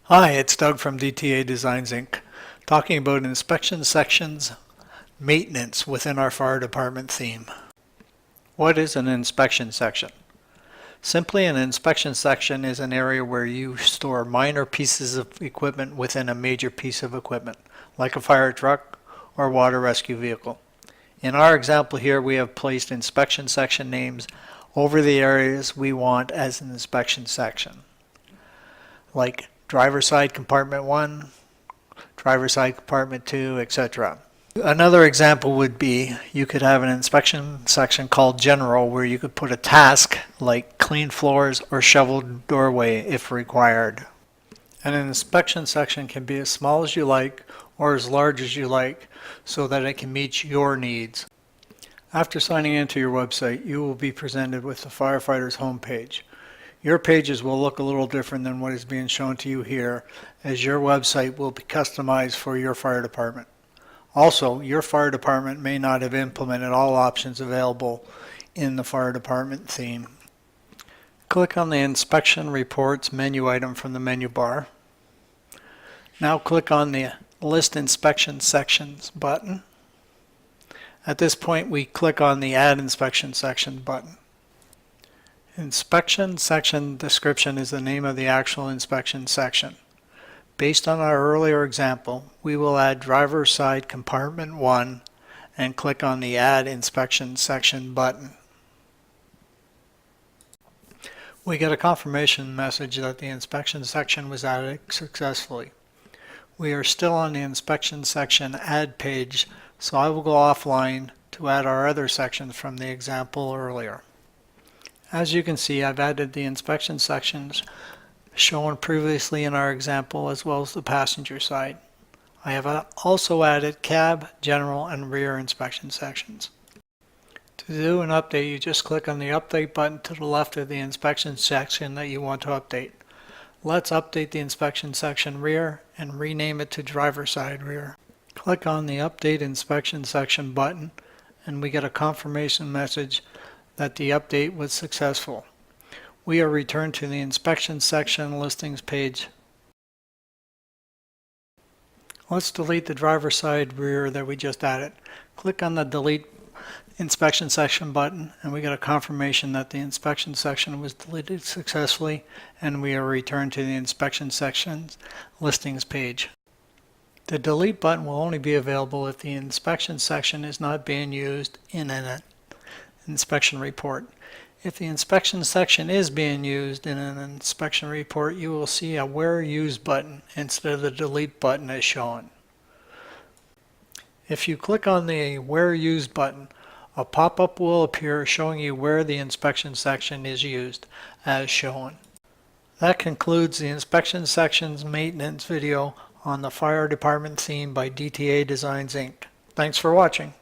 Hi, it's Doug from DTA Designs Inc. talking about inspection sections maintenance within our fire department theme. What is an inspection section? Simply, an inspection section is an area where you store minor pieces of equipment within a major piece of equipment, like a fire truck or water rescue vehicle. In our example here, we have placed inspection section names over the areas we want as an inspection section, like driver's side compartment 1, driver's side compartment 2, etc. Another example would be you could have an inspection section called general where you could put a task like clean floors or shovel doorway if required. And an inspection section can be as small as you like or as large as you like so that it can meet your needs. After signing into your website, you will be presented with the firefighter's homepage. Your pages will look a little different than what is being shown to you here, as your website will be customized for your fire department. Also, your fire department may not have implemented all options available in the fire department theme. Click on the Inspection Reports menu item from the menu bar. Now click on the List Inspection Sections button. At this point, we click on the Add Inspection Section button. Inspection section description is the name of the actual inspection section. Based on our earlier example, we will add driver's side compartment 1 and click on the Add Inspection Section button. We get a confirmation message that the inspection section was added successfully. We are still on the inspection section Add page, so I will go offline to add our other sections from the example earlier. As you can see, I've added the inspection sections shown previously in our example as well as the passenger side. I have also added cab, general, and rear inspection sections. To do an update, you just click on the update button to the left of the inspection section that you want to update. Let's update the inspection section rear and rename it to driver side rear. Click on the update inspection section button and we get a confirmation message that the update was successful. We are returned to the inspection section listings page. Let's delete the driver side rear that we just added. Click on the delete inspection section button and we get a confirmation that the inspection section was deleted successfully and we are returned to the inspection sections listings page. The delete button will only be available if the inspection section is not being used in an inspection report. If the inspection section is being used in an inspection report, you will see a Where Used button instead of the delete button as shown. If you click on the Where Used button, a pop-up will appear showing you where the inspection section is used as shown. That concludes the inspection sections maintenance video on the fire department theme by DTA Designs Inc. Thanks for watching.